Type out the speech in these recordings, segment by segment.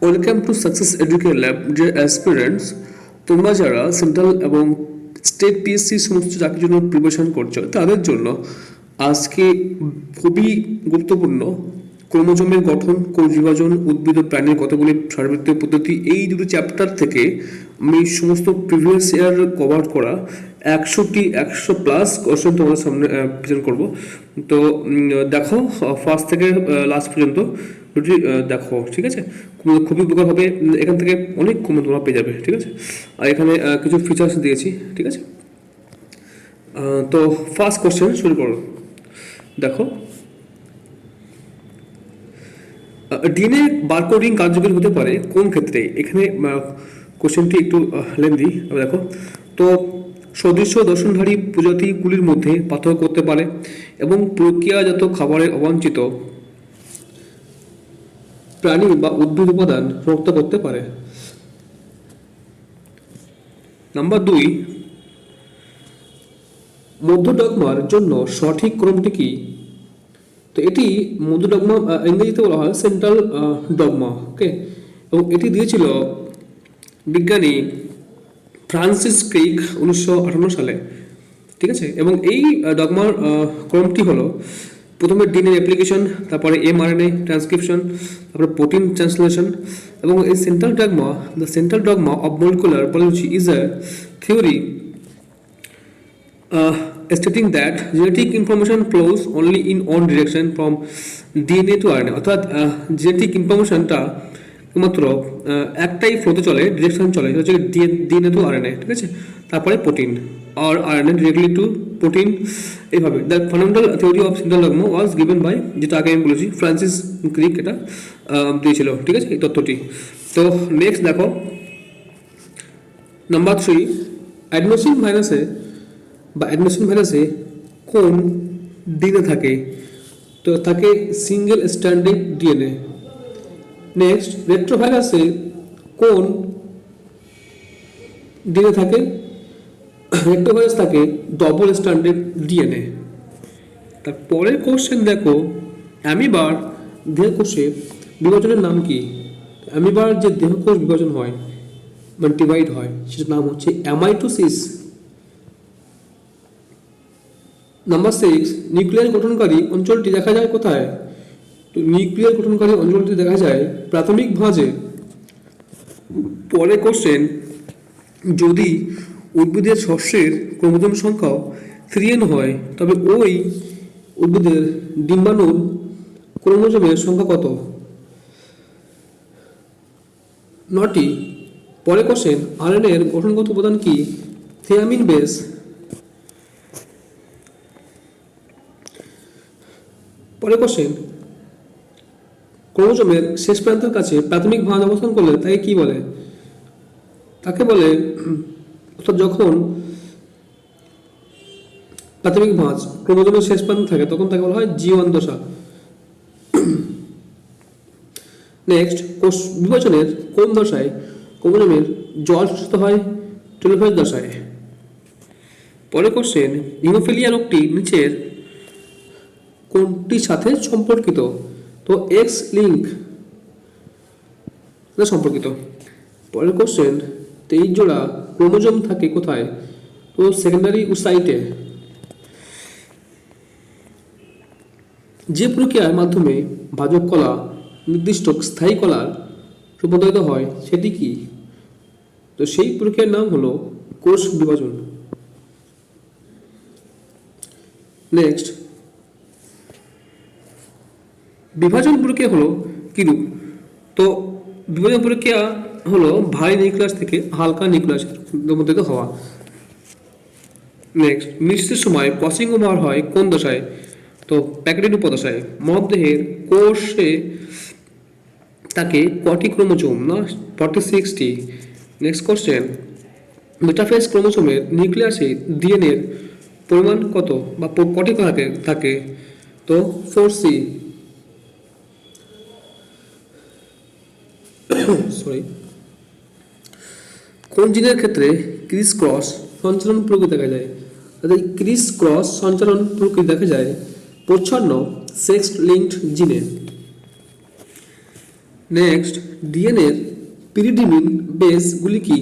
Welcome to success education lab. যে aspirants, তোমরা যারা সেন্ট্রাল এবং স্টেট পিএসসি সমস্ত চাকরির জন্য প্রিপারেশন করছো, তাদের জন্য আজকে খুবই গুরুত্বপূর্ণ ক্রোমোজোমের গঠন, কোষ বিভাজন, উদ্ভিদ ও প্রাণীর কতগুলি শারীরবৃত্তীয় পদ্ধতি, এই দুটো চ্যাপ্টার থেকে আমি সমস্ত প্রিভিয়াস ইয়ার কভার করা 100+ কোশ্চেন তোমাদের সামনে প্রেজেন্ট করবো। তো দেখো, ফার্স্ট থেকে লাস্ট পর্যন্ত দুটি দেখো, ঠিক আছে? খুবই উপকার হবে, এখান থেকে অনেক কম তোমরা পেয়ে যাবে, ঠিক আছে? আর এখানে কিছু ফিচার্স দিয়েছি, ঠিক আছে? তো ফার্স্ট কোশ্চেন শুরু করো। দেখো, ডিএনএ বারকোডিং কার্যকরী হতে পারে কোন ক্ষেত্রে? এখানে কোশ্চেনটি একটু লেন্দি। দেখো, তো সদৃশ্য দর্শনধারী প্রজাতিগুলির মধ্যে পার্থক্য করতে পারে এবং প্রক্রিয়াজাত খাবারের অবাঞ্ছিত প্রাণী বা উদ্ভিদ উপাদান শনাক্ত করতে পারে। নাম্বার 2, মধ্যডগমার জন্য সঠিক ক্রমটি কি? তো এটি মধ্যডগমা, ইংরেজিতে বলা হয় সেন্ট্রাল ডগমা, ওকে? এবং এটি দিয়েছিল বিজ্ঞানী ফ্রান্সিস ক্রিক 1958 সালে, ঠিক আছে? এবং এই ডগমার ক্রমটি হলো প্রথমে ডিএনএ রেপ্লিকেশন, তারপরে এমআরএনএ ট্রান্সক্রিপশন, তারপরে প্রোটিন ট্রান্সলেশন। এবং এই the central dogma of molecular biology is a theory stating that genetic information flows only in one direction from DNA to RNA, অর্থাৎ জেনেটিক ইনফরমেশনটা মাত্র একটাই ফ্লোতে চলে, ডিরেকশন চলে, সেটা হচ্ছে ডিএনএ টু আরএনএ, ঠিক আছে? তারপরে প্রোটিন আর আরএনএ ডিরেক্টলি টু প্রোটিন, এইভাবে। The fundamental theory of central dogma was given by, যেটা আগে আমি বলেছি, ফ্রান্সিস ক্রিক এটা দিয়েছিল, ঠিক আছে, এই তথ্যটি। তো নেক্সট দেখো, নাম্বার 3, অ্যাডেনোসিন ভাইরাসে কোন ডিএনএ থাকে? তো থাকে সিঙ্গেল স্ট্র্যান্ডেড ডিএনএ। নেক্সট, রেট্রোভাইরাসে কোন ডিএনএ থাকে? রেট্রোভাইরাস থাকে ডবল স্ট্র্যান্ডেড ডিএনএ। তারপরের কোশ্চেন দেখো, অ্যামিবার দেহকোষে বিভাজনের নাম কি? অ্যামিবার যে দেহকোষ বিভাজন হয়, মানে ডিভাইড হয়, সেটার নাম হচ্ছে অ্যামাইটোসিস। নাম্বার 6, নিউক্লিয়ার গঠনকারী অঞ্চলটি দেখা যায় কোথায়? তো নিউক্লিয়ার গঠনকারী অঞ্চলটি দেখা যায় প্রাথমিক ভাঁজে। পরে কোশ্চেন, যদি উদ্ভিদের শস্যের ক্রোমোজোম সংখ্যা 3n হয়, তবে ওই উদ্ভিদের ডিম্বাণুর ক্রোমোজোমের সংখ্যা কত? 9টি। পরে কোশ্চেন, আরএনএ এর গঠনগত উপাদান কি? Thiamine base. পরে কোশ্চেন, ক্রোমোজোমের শেষ প্রান্তের কাছে প্রাথমিক ভাঁজ অবস্থান করলে তাকে কি বলে? তাকে বলে, অর্থাৎ যখন প্রাথমিক ভাঁজ ক্রোমোজোমের শেষ প্রান্তে থাকে, তখন তাকে বলা হয় G1 দশা। নেক্সট, কোষ বিভাজনের কোন দশায় ক্রোমোজোমের জল শোষিত হয়? টেলোফেজ দশায়। পরে কোশ্চেন, হিমোফিলিয়া রোগটি নিচের কোনটির সাথে সম্পর্কিত? তো এক্স লিঙ্ক সম্পর্কিত। পরের কোশ্চেন, 23 জোড়া ক্রোমোজোম থাকে কোথায়? তো সেকেন্ডারি ওসাইটে। যে প্রক্রিয়ার মাধ্যমে ভাজক কলা নির্দিষ্ট স্থায়ী কলার রূপান্তরিত হয়, সেটি কি? তো সেই প্রক্রিয়ার নাম হলো কোষ বিভাজন। নেক্সট, বিভাজন প্রক্রিয়া হলো কিরূপ? তো বিভাজন প্রক্রিয়া হলো ভারী নিউক্লিয়াস থেকে হালকা নিউক্লিয়াস রূপান্তরিত হওয়া। নেক্সট, মিশ্রের সময় ক্রসিং ওভার হয় কোন দশায়? তো প্যাকেটেড উপদশায়। মানবদেহের কোষে তাকে কটি ক্রোমোজোম? না, 46টি। নেক্সট কোশ্চেন, মেটাফেজ ক্রোমোজোমের নিউক্লিয়াসে ডিএনএ এর পরিমাণ কত বা কটি থাকে? তো 4C। সরি, কোন জিনের ক্ষেত্রে ক্রিস ক্রস সঞ্চালন প্রকৃতি দেখা যায়? অর্থাৎ ক্রিস ক্রস সঞ্চালন প্রকৃতি দেখা যায় প্রচ্ছন্ন সেক্স লিঙ্কড জিনে। নেক্সট, ডিএনএ এর পিরিডিমিন বেসগুলি কি?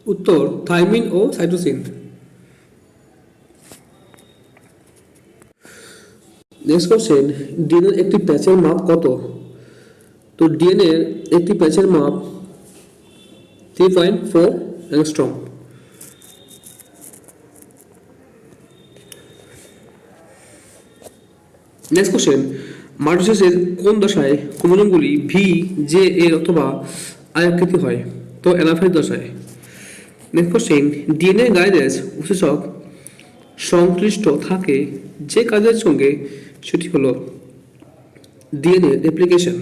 উত্তর থাইমিন ও সাইটোসিন। নেক্সট কোশ্চেন, ডিএনএ একটি প্যাচের মাপ কত? তো ডিএনএ একটি প্যাচের মাপ 3.4 অ্যাংস্ট্রম। নেক্সট কোশ্চেন, মাইটোসিসের কোন দশায় ক্রোমোজোমগুলি ভি, জে, এর অথবা আই আকৃতি হয়? তো অ্যানাফেজ দশায়। নেক্সট কোশ্চেন, ডিএনএ গাইডেন্স উৎসেচক সংশ্লিষ্ট থাকে যে কাজের সঙ্গে, সেটি হলো DNA replication.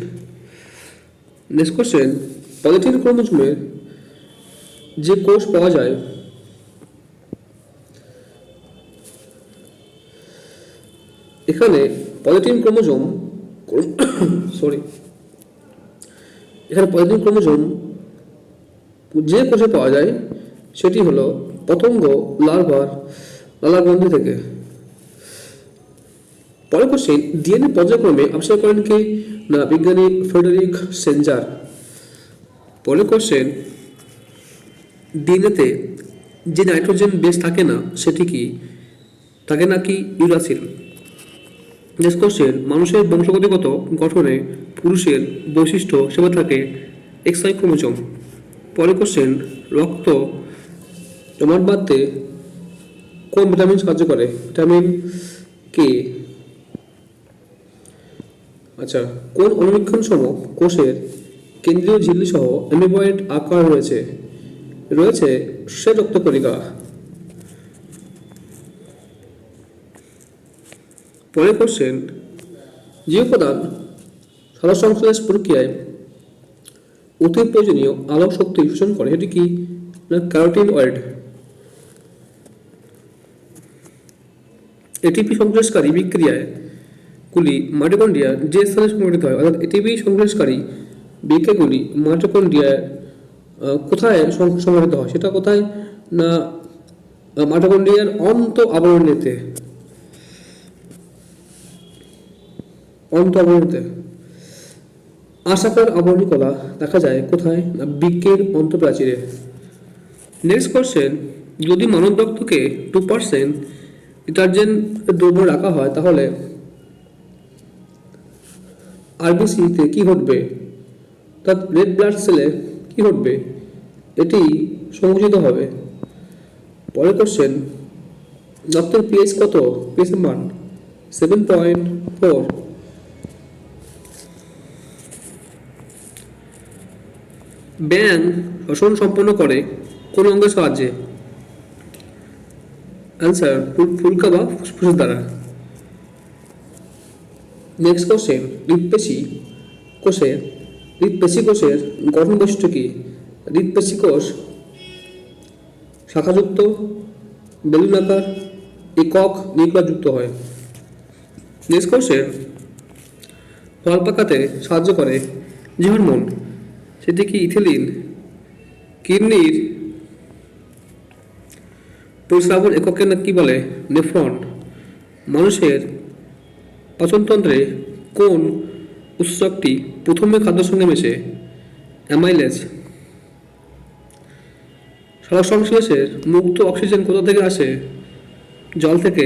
Next question, positive ক্রোমোজোমের যে কোষ পাওয়া যায় এখানে পজিটিভ ক্রোমোজোম যে কোষে পাওয়া যায় সেটি হলো পতঙ্গ লার্ভার লালাগ্রন্থি থেকে। পরের কোশ্চেন, ডিএনএ পর্যায়ক্রমে আবিষ্কার করেন কে? না বিজ্ঞানী ফ্রেডেরিক সেঞ্জার। পরের কোশ্চেন, ডিএনএতে যে নাইট্রোজেন বেস থাকে না সেটি কি? থাকে নাকি ইউরাসিল। নেক্সট কোশ্চেন, মানুষের বংশগতিগত গঠনে পুরুষের বৈশিষ্ট্য হিসেবে থাকে XY ক্রোমোজোম। পরের কোশ্চেন, রক্ত জমাট বাঁধতে কোন ভিটামিন সাহায্য করে? Vitamin K. আচ্ছা, কোন অনুবীক্ষণ সম কোষের কেন্দ্রীয় ঝিল্লি সহ অ্যামিবয়েড আকার রয়েছে? শ্বেত রক্তকণিকা। পরের কোশ্চেন, যে উপাদান সালোক সংশ্লেষ প্রক্রিয়ায় অতি প্রয়োজনীয় আলোক শক্তি শোষণ করে সেটি কি? না ক্যারোটিনয়েড। এটিপি সংশ্লেষকারী বিক্রিয়ায় গুলি মাইটোকন্ড্রিয়ার যে স্থানে সংঘটিত হয়, অর্থাৎ এটিপি সংশ্লেষকারী বিক্রিয়াগুলি মাইটোকন্ড্রিয়ার কোথায় সংঘটিত হয়? সেটা কোথায়? না মাইটোকন্ড্রিয়ার অন্ত আবরণীতে। আশাকার আবরণী কলা দেখা যায় কোথায়? না বৃক্কের অন্তঃপ্রাচীরে। নেক্সট কোশ্চেন, যদি মানব রক্তকে 2% ডিটারজেন্ট দ্রব্য রাখা হয় তাহলে আরবিসিতে কি ঘটবে? অর্থাৎ রেড ব্লাড সেলে কি ঘটবে? এটি সংকুচিত হবে। পরের কোশ্চেন, রক্তের পিএইচ কত? পিএইচ এর মান 7.4। ব্যাঙ শ্বসন সম্পন্ন করে কোন অঙ্গের সাহায্যে? অ্যান্সার ফুলকা বা ফুসফুসের দ্বারা। নেক্সট কোশ্চেন, হৃৎপেশি কোষের গঠন বৈশিষ্ট্য কি? হৃৎপেশি কোষ শাখাযুক্ত, বেলুনাকার, একক নিউক্লিয়াসযুক্ত হয়। নেক্সট কোশ্চেন, ফল পাকাতে সাহায্য করে যে হরমোন সেটি কি? ইথিলিন। কিডনির পরিস্রাবন এককে কি বলে? নেফ্রন। মানুষের পাচনতন্ত্রে কোন উৎসেচকটি প্রথমে খাদ্যের সঙ্গে মেশে? অ্যামাইলেজ। সালোক সংশ্লেষের মুক্ত অক্সিজেন কোথা থেকে আসে? জল থেকে।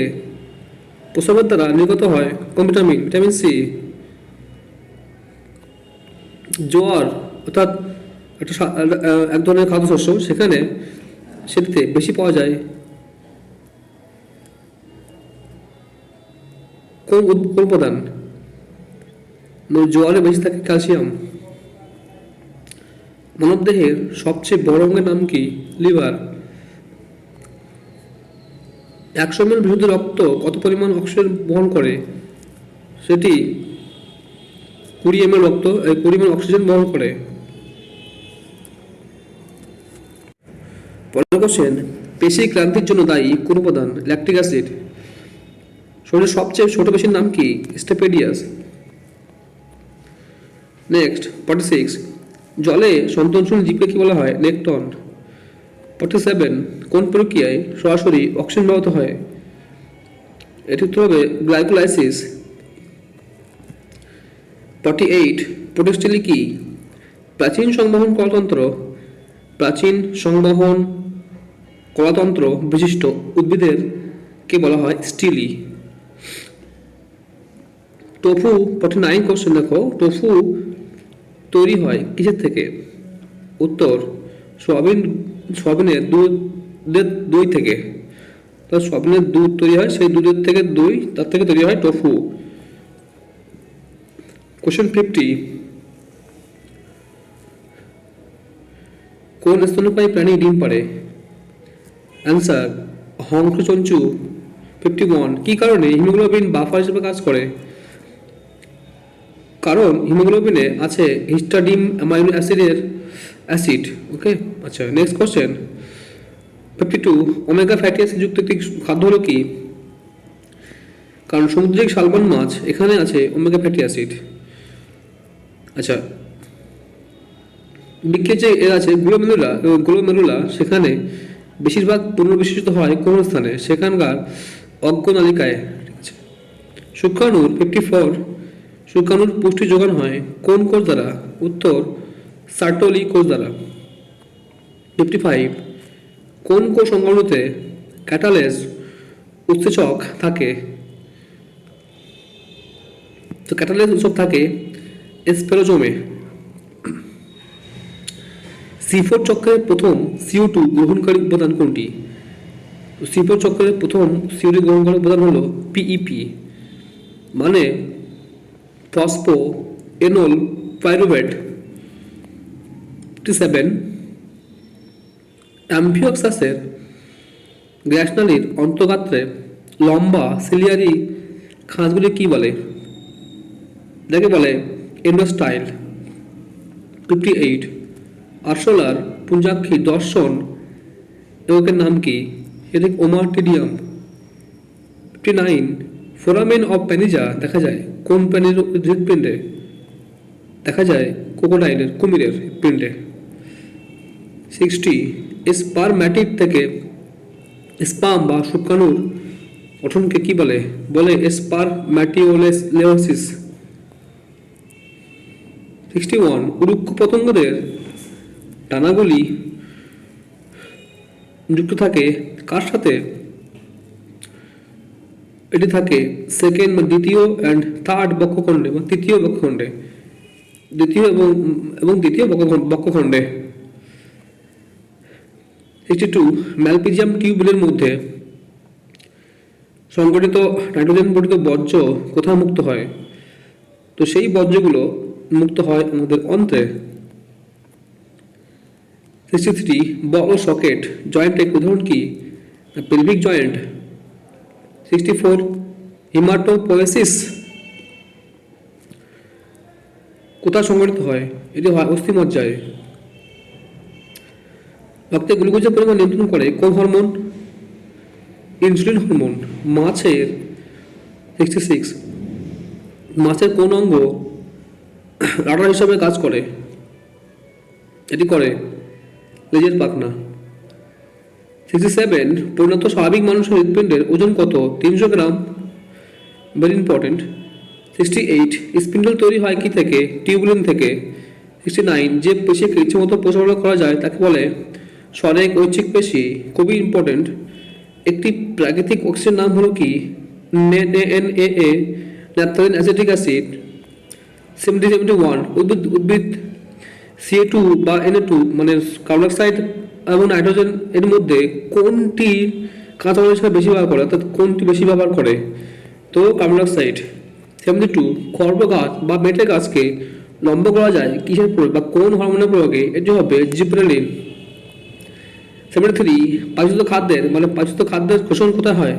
প্রস্রাবের দ্বারা নির্গত হয় কোন ভিটামিন? Vitamin C. জোয়ার অর্থাৎ এক ধরনের খাদ্যশস্য, সেটিতে বেশি পাওয়া যায় কোন উপাদান? জোয়ারে বেশি থাকে ক্যালসিয়াম। মানবদেহের সবচেয়ে বড় অঙ্গের নাম কি? লিভার। 100 ml বিশুদ্ধ রক্ত কত পরিমাণ অক্সিজেন বহন করে? সেটি 20 ml রক্ত 20 ml অক্সিজেন বহন করে। পরের কোশ্চেন, পেশি ক্লান্তির জন্য দায়ী কোন উপাদান? Lactic acid. শরীরের সবচেয়ে ছোট পেশির নাম কি? স্টেপেডিয়াস। নেক্সট 46, জলে সন্তনশীল জীবকে কি বলা হয়? নেকটন। 47, কোন প্রক্রিয়ায় সরাসরি অক্সিজেন ব্যবহৃত হয়? এটি উত্তর হবে গ্লাইকোলাইসিস। 48 পোটেস্টেলি কি? প্রাচীন সংবহন কলাতন্ত্র বিশিষ্ট উদ্ভিদের কে বলা হয় স্টিলি। টোফু 49 কোশ্চেন দেখো, টোফু তৈরি হয় কিসের থেকে? উত্তর সয়াবিনের দই থেকে। তার সয়াবিনের দুধ তৈরি হয়, সেই দুধের থেকে দই, তার থেকে তৈরি হয় টোফু। কোশ্চেন 50 কোন স্তন্যপায়ী প্রাণী ডিম পাড়ে? অ্যান্সার হংসচঞ্চু। 51 কি কারণে হিমোগ্লোবিন বাফার হিসেবে কাজ করে? কারণ হিমোগ্লোবিনে আছে হিস্টাডিন অ্যামাইনো অ্যাসিড। ওকে, আচ্ছা next question 52 omega fatty acid যুক্ত একটি খাদ্য হলো কি? কারণ সামুদ্রিক সালমন মাছ, এখানে আছে ওমেগা ফ্যাটি অ্যাসিড। আচ্ছা, বৃক্ষের যে এর আছে গ্লোমেরুলা, সেখানে বেশিরভাগ পুনর্বিশেষিত হয় কোন স্থানে? সেখানকার অজ্ঞনালিকায়। ঠিক আছে। শুক্রাণুর 54 শুক্রাণুর পুষ্টি যোগান হয় কোন কোষ দ্বারা? উত্তর সার্টোলি কোষ দ্বারা। 55 কোন কোষ অঙ্গাণুতে ক্যাটালেজ উৎসেচক থাকে? তো ক্যাটালেজ উৎসেচক থাকে স্পেরোজোমে। C4 চক্রের প্রথম CO2 গ্রহণকারী উপাদান কোনটি? C4 চক্রের প্রথম CO2 গ্রহণকারী উপাদান হলো PEP, মানে ফসফো এনোল পাইরুভেট। 57 অ্যাম্ফিওক্সাসের গ্যাসনালীর অন্তঃগাত্রে লম্বা সিলিয়ারি খাঁজগুলি কি বলে? যাকে বলে এন্ডোস্টাইল। 58 আরশোলার পুঞ্জাক্ষী দর্শন এর নাম কি? এটি ওমাটিডিয়াম। 59 ফোরামেন অফ প্যানিজা দেখা যায় কোন প্রাণীর হৃৎপিণ্ডে? দেখা যায় ক্রোকোডাইলের, কুমিরের হৃৎপিণ্ডে। 60 স্পারম্যাটিড থেকে স্পাম বা শুক্রাণুর গঠনকে কি বলে? বলে স্পারম্যাটিওলেসিস। 61 উরুক্ষ পতঙ্গদের ডানাগুলি যুক্ত থাকে কার সাথে? এটি থাকে সেকেন্ড বা দ্বিতীয় অ্যান্ড থার্ড বক্ষখণ্ডে বা তৃতীয় বক্ষখণ্ডে, দ্বিতীয় বক্ষখণ্ডে। 62 ম্যালপিজিয়াম টিউবুলের মধ্যে সংগঠিত নাইট্রোজেন বর্ধিত বর্জ্য কোথায় মুক্ত হয়? তো সেই বর্জ্যগুলো মুক্ত হয় আমাদের অন্ত্রে। 63 বল ও সকেট জয়েন্টের উদাহরণ কি? Pelvic joint. 64 হিমাটোপোয়েসিস কোথায় সংগঠিত হয়? এটি হয় অস্থিমজ্জায়। রক্তে গ্লুকোজের পরিমাণ নিয়ন্ত্রণ করে কোন হরমোন? Insulin hormone. মাছের 66 মাছের কোন অঙ্গ রাডার হিসাবে কাজ করে? এটি করে লেজের পাখনা। 67 পরিণত স্বাভাবিক মানুষের হৃৎপিণ্ডের ওজন কত? 300 গ্রাম। Very important. 68 স্পিন্ডল তৈরি হয় কি থেকে? টিউবুলিন থেকে। 69 যে পেশিকে ইচ্ছেমতো পরিচালনা করা যায় তাকে বলে স্বরেক ঐচ্ছিক পেশি। খুবই ইম্পর্টেন্ট। একটি প্রাকৃতিক অক্সিজেন নাম হলো কি? NaA naphthalene acetic acid. 71 উদ্ভিদ CO2 বা Na2 মানে কার্বন ডাইঅক্সাইড এবং নাইট্রোজেন এর মধ্যে কোনটি কাঁচামাল হিসেবে বেশি ব্যবহার করে, অর্থাৎ কোনটি বেশি ব্যবহার করে? তো কার্বন ডাইঅক্সাইড। 72 খর্ব গাছ বা বেঁটে গাছকে লম্বা করা যায় কিসের প্রয়োগ বা কোন হরমোনের প্রয়োগে? এটি হবে জিব্রেলিন। 73 পাচিত খাদ্যের শোষণ কোথায় হয়?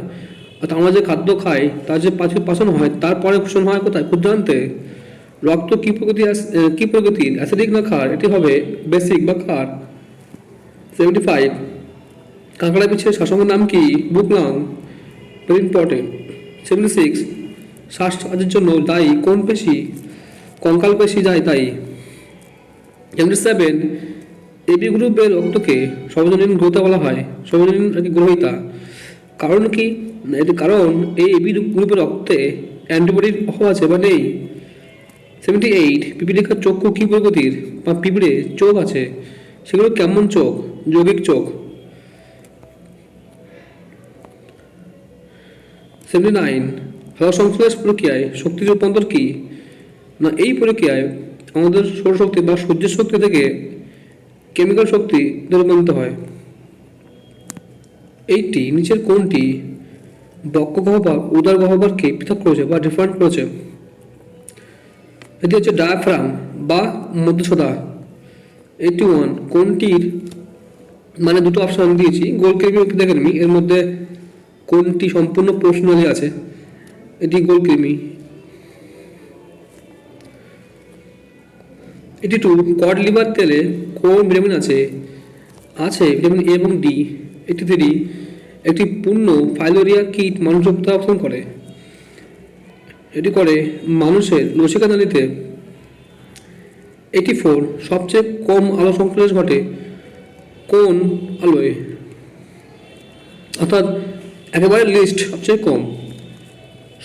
অর্থাৎ আমরা যে খাদ্য খাই তার যে পাচন হয় তারপরে শোষণ হয় কোথায়? ক্ষুদ্রান্তে। রক্ত কি প্রকৃতির অ্যাসিডিক না ক্ষার? এটি হবে বেসিক বা ক্ষার। 75 কাঁকড়া বিছের শাসকের নাম কি? বুকলাং। Very important. 76 শ্বাসকার্যের জন্য দায়ী কোন পেশি? কঙ্কাল পেশি দায়ী। 77 এবি গ্রুপের রক্তকে সর্বজনীন গ্রহিতা বলা হয়। সর্বজনীন গ্রহিতা কারণ কি? এটি কারণ এই এবি গ্রুপের রক্তে অ্যান্টিবডির অভাব আছে বা নেই। 78, পিপিলিকার চক্ষু কি প্রকৃতির বা পিঁপড়ে চোখ আছে, সেগুলো কেমন চোখ? যৌগিক চোখ। 79, হাওয়া সংশ্লেষ প্রক্রিয়ায় শক্তির রূপান্তর কি? না এই প্রক্রিয়ায় আমাদের সৌরশক্তি বা সূর্যের শক্তি থেকে কেমিক্যাল শক্তি রূপান্তরিত হয়। 80, নিচের কোনটি বক্ষ গহ্বর উদর গহ্বরকে পৃথক করেছে বা ডিফারেন্ট করেছে? এটি হচ্ছে ডায়াফ্রাম বা মধ্যচ্ছদা। 81, কোনটির মানে দুটো অপশন দিয়েছি, গোলকৃমি ও কৃমিকৃমি, এর মধ্যে কোনটি সম্পূর্ণ প্রশ্নাবলী আছে? এটি গোলকৃমি। 82, কড লিভার তেলে কোন ভিটামিন আছে? আছে ভিটামিন এ এবং ডি। 83, একটি পূর্ণ ফাইলোরিয়া কীট মানুষ উৎপাদন করে? এটি করে মানুষের লসিকা নালীতে। 84, সবচেয়ে কম আলো সংশ্লেষ ঘটে কোন আলোয়? অর্থাৎ একেবারে লিস্ট সবচেয়ে কম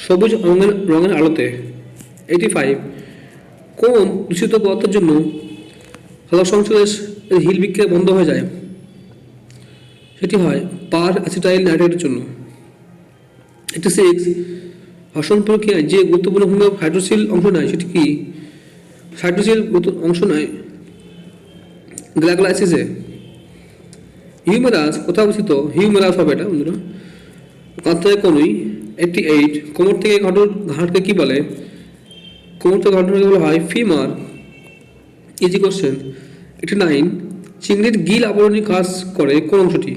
সবুজ রঙের আলোতে। 85, কোন দূষিত পদার্থের জন্য আলো সংশ্লেষ হিল বিক্রিয়া বন্ধ হয়ে যায়? সেটি হয় পার অ্যাসিটাইল নাইট্রেটের জন্য। 86, শ্বসন প্রক্রিয়ায় যে গুরুত্বপূর্ণ ভূমিকা হাইড্রোসিল অংশ নেয় সেটি কি? হাইড্রোসিল অংশ নেয় গ্লাইকোলাইসিসে। হিউমেরাস কোথায় অবস্থিত? হিউমেরাস হবে এটা বন্ধুরা, কাঁথায় কনুই। 88, কোমর থেকে ঘাটকে কি বলে? কোমর থেকে ঘাটকে বলা হয় ফিমার। Easy question. 89, চিংড়ির গিল আবরণী কাজ করে কোন অংশটি?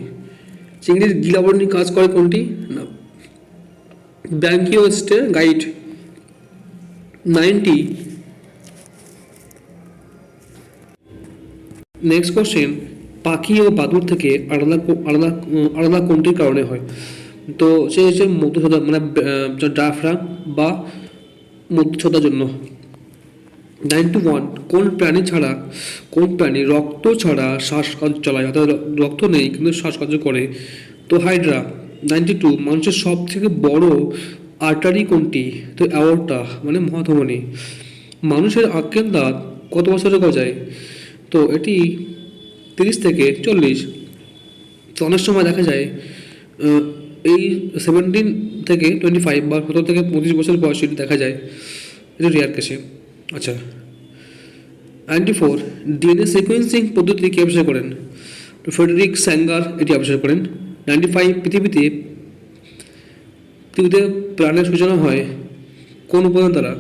চিংড়ির গিল আবরণী কাজ করে কোনটি? না ব্র্যাঙ্কিওস্টের গাইড। 90, নেক্সট কোশ্চেন, পাখি ও বাদুড় থেকে আলাদা কোনটির কারণে হয়? তো সে হচ্ছে মধ্যচ্ছদা মানে ডায়াফ্রাম বা মধ্যচ্ছদার জন্য। 91, কোন প্রাণী রক্ত ছাড়া শ্বাসকার্য চালায়? অর্থাৎ রক্ত নেই কিন্তু শ্বাসকার্য করে? তো হাইড্রা। 92, মানুষের সব থেকে বড় আর্টারি কোনটি? তো অ্যাওর্টা মানে মহাধমনী। মানুষের আজ্ঞান দাঁত কত বছরে গজায়? তো এটি 30 থেকে 40। তো অনেক সময় দেখা যায় এই 17 থেকে 25 বা 17 থেকে 25 বছর বয়সে দেখা যায়, এটা রেয়ার কেসে। আচ্ছা 94, ডিএনএ সিকোয়েন্সিং পদ্ধতি কে আবিষ্কার করেন? তো ফ্রেডেরিক স্যাঙ্গার এটি আবিষ্কার করেন। 95, পৃথিবীতে প্রাণের সূচনা হয় কোন উপাদান দ্বারা?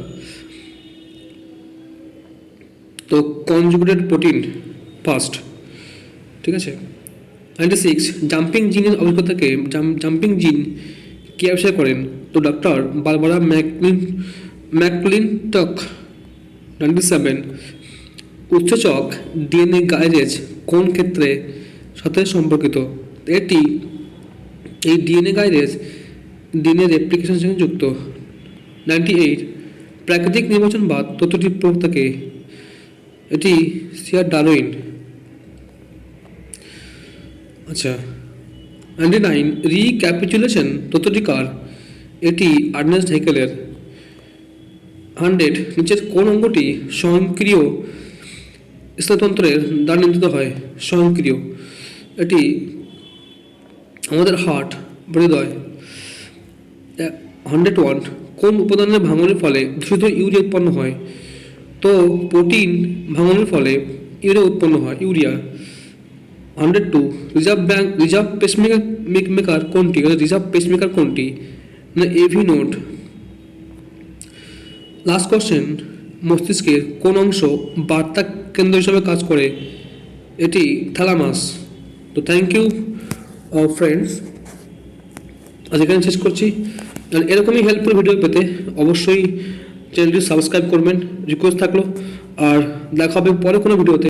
তো কনজুগেটেড প্রোটিন ফার্স্ট, ঠিক আছে। 96, জাম্পিং জিনের আবিষ্কর্তাকে জাম্পিং জিন কে আবিষ্কার করেন? তো ডক্টর বারবারা ম্যাকক্লিনটক। 97, উৎসেচক ডিএনএ গাইরেজ কোন ক্ষেত্রে সাথে সম্পর্কিত? এই ডিএনএ গাইরেজ ডিএনএ রেপ্লিকেশনের সঙ্গে যুক্ত। 98, প্রাকৃতিক নির্বাচনবাদ তত্ত্বটির প্রবক্তাকে? এটি সিআর ডারউইন। আচ্ছা 99, রিক্যাপিচুলেশন তত্ত্বটি কার? এটি আর্নেস্ট হেকেলের। 100, নিচের কোন অঙ্গটি স্বয়ংক্রিয় স্নায়ুতন্ত্রের দ্বারা নিয়ন্ত্রিত হয়? স্বয়ংক্রিয়, এটি আমাদের হার্ট হৃদয়। 101, কোন উপাদানের ভাঙনের ফলে দূষিত ইউরিয়া উৎপন্ন হয়? তো প্রোটিন ভাঙনের ফলে ইউরিয়া উৎপন্ন হয়, ইউরিয়া। 102, রিজার্ভ পেসমেকার কোনটি? রিজার্ভ পেসমেকার কোনটি? না এভি নোড। লাস্ট কোশ্চেন, মস্তিষ্কের কোন অংশ বার্তা কেন্দ্র হিসাবে কাজ করে? এটি থ্যালামাস। তো থ্যাংক ইউ ফ্রেন্ডস, আজ এখানে শেষ করছি। আর এরকমই হেল্পফুল ভিডিও পেতে অবশ্যই চ্যানেলটি সাবস্ক্রাইব করবেন, রিকোয়েস্ট থাকলো। আর দেখা হবে পরে কোনো ভিডিওতে।